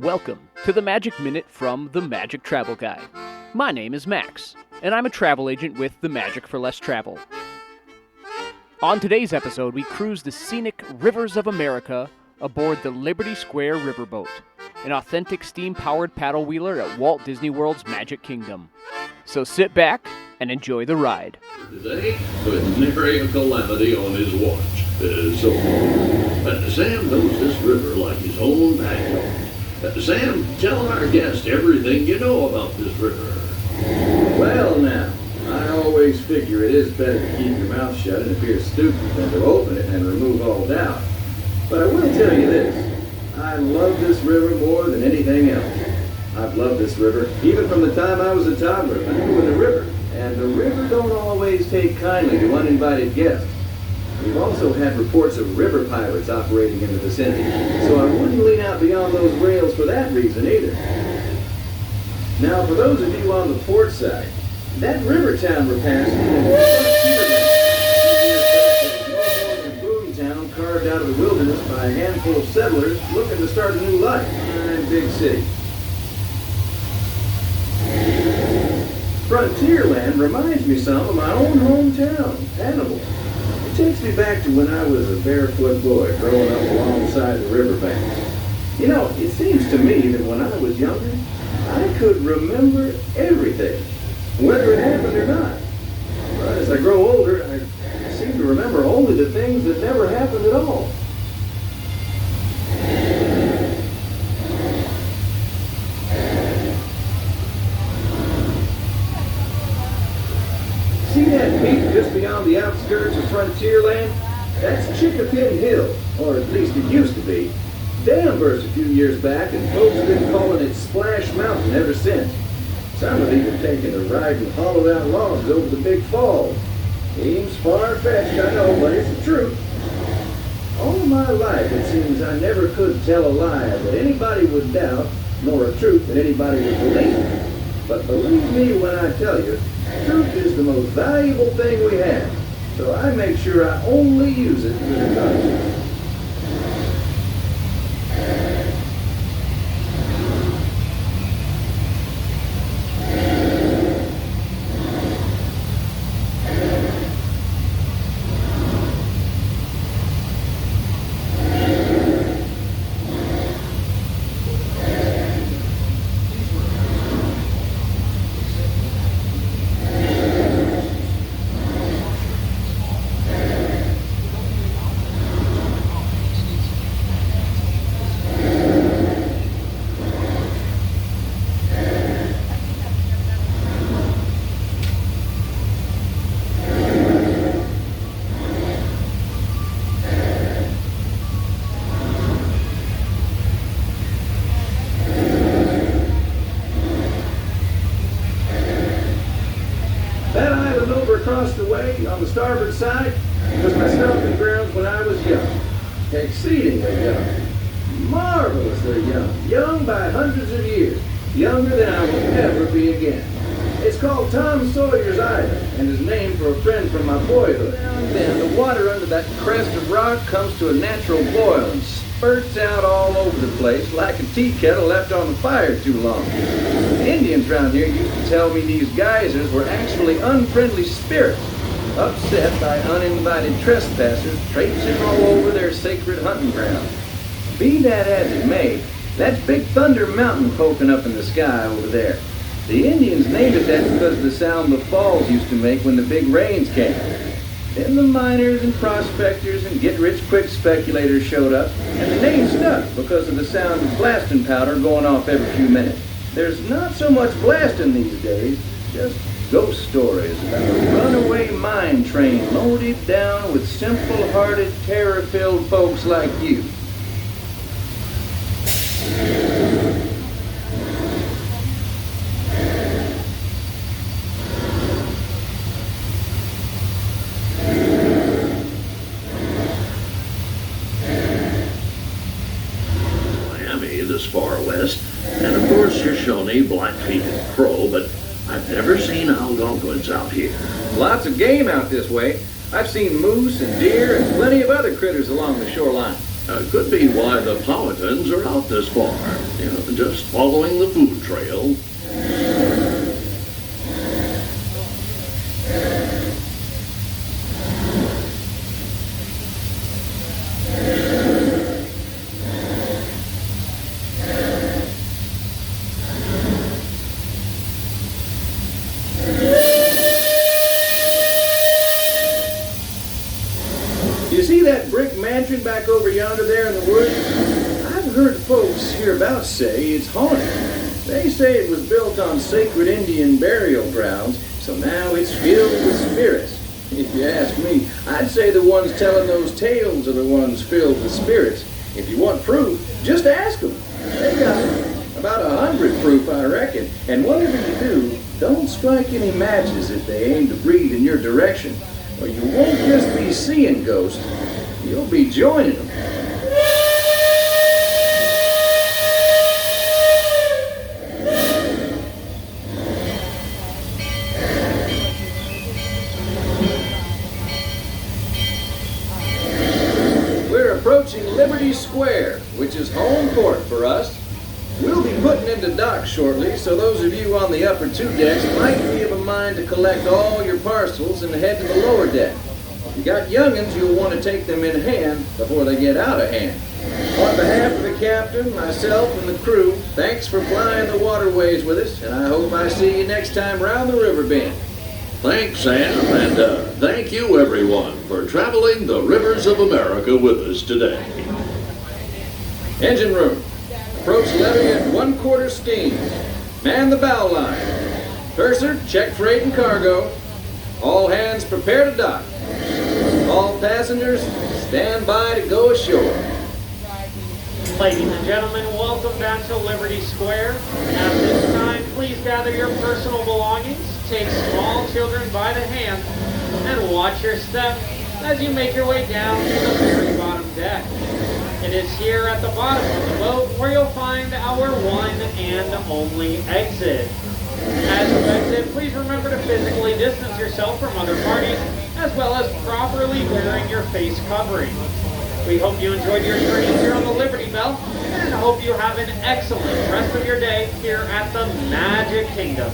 Welcome to the Magic Minute from the Magic Travel Guide. My name is Max, and I'm a travel agent with the Magic for Less Travel. On today's episode, we cruise the scenic rivers of America aboard the Liberty Square Riverboat, an authentic steam-powered paddle wheeler at Walt Disney World's Magic Kingdom. So sit back and enjoy the ride. Today, with nary a calamity on his watch. Sam knows this river like his own backyard. Sam, tell our guest everything you know about this river. Well now, I always figure it is better to keep your mouth shut and appear stupid than to open it and remove all doubt. But I will tell you this, I love this river more than anything else. I've loved this river, even from the time I was a toddler, in the river. And the river don't always take kindly to uninvited guests. We've also had reports of river pirates operating in the vicinity, so I wouldn't lean out beyond those rails for that reason either. Now, for those of you on the port side, that river town we're passing is a boom town carved out of the wilderness by a handful of settlers looking to start a new life in a big city. Frontierland reminds me some of my own hometown, Hannibal. It takes me back to when I was a barefoot boy growing up alongside the riverbanks. You know, it seems to me that when I was younger, I could remember everything, whether it happened or not. But as I grow older, I seem to remember only the things that never happened at all. See that peak just beyond the outskirts of Frontierland? That's Chickapin Hill, or at least it used to be. Dam burst a few years back, and folks have been calling it Splash Mountain ever since. Some have even taken a ride and hollowed out logs over the big falls. Seems far-fetched, I know, but it's the truth. All my life, it seems I never could tell a lie that anybody would doubt, nor a truth that anybody would believe. But believe me when I tell you, truth is the most valuable thing we have, so I make sure I only use it with a conscience. That island over across the way on the starboard side was my stomping grounds when I was young. Exceedingly young. Marvelously young. Young by hundreds of years. Younger than I will ever be again. It's called Tom Sawyer's Island and is named for a friend from my boyhood. Now and then the water under that crest of rock comes to a natural boil and spurts out all over the place like a tea kettle left on the fire too long. The Indians around here used to tell me these geysers were actually unfriendly spirits, upset by uninvited trespassers traipsing all over their sacred hunting ground. Be that as it may, that's Big Thunder Mountain poking up in the sky over there. The Indians named it that because of the sound the falls used to make when the big rains came. Then the miners and prospectors and get-rich-quick speculators showed up, and the name stuck because of the sound of blasting powder going off every few minutes. There's not so much blasting these days, just ghost stories about a runaway mine train loaded down with simple-hearted, terror-filled folks like you. This far west, and of course your Shawnee, Blackfeet, and Crow, but I've never seen Algonquins out here. Lots of game out this way. I've seen moose and deer and plenty of other critters along the shoreline. Could be why the Powhatans are out this far, just following the food trail. You see that brick mansion back over yonder there in the woods? I've heard folks hereabouts say it's haunted. They say it was built on sacred Indian burial grounds, so now it's filled with spirits. If you ask me, I'd say the ones telling those tales are the ones filled with spirits. If you want proof, just ask them. They got about 100 proof, I reckon. And whatever you do, don't strike any matches if they aim to breathe in your direction. Or you won't just be seeing ghosts, you'll be joining them. We're approaching Liberty Square, which is home court for us. We'll be putting into dock shortly, so those of you on the upper two decks might be of a mind to collect all your parcels and head to the lower deck. If you got young'uns, you'll want to take them in hand before they get out of hand. On behalf of the captain, myself, and the crew, thanks for flying the waterways with us, and I hope I see you next time round the river bend. Thanks, Sam, and thank you, everyone, for traveling the rivers of America with us today. Engine room. Approach levee at 1/4 steam. Man the bow line. Purser, check freight and cargo. All hands prepare to dock. All passengers, stand by to go ashore. Ladies and gentlemen, welcome back to Liberty Square. At this time, please gather your personal belongings, take small children by the hand, and watch your step as you make your way down to the very bottom deck. It is here at the bottom of the boat where you'll find our one and only exit. As you exit, please remember to physically distance yourself from other parties, as well as properly wearing your face covering. We hope you enjoyed your journey here on the Liberty Belle, and hope you have an excellent rest of your day here at the Magic Kingdom.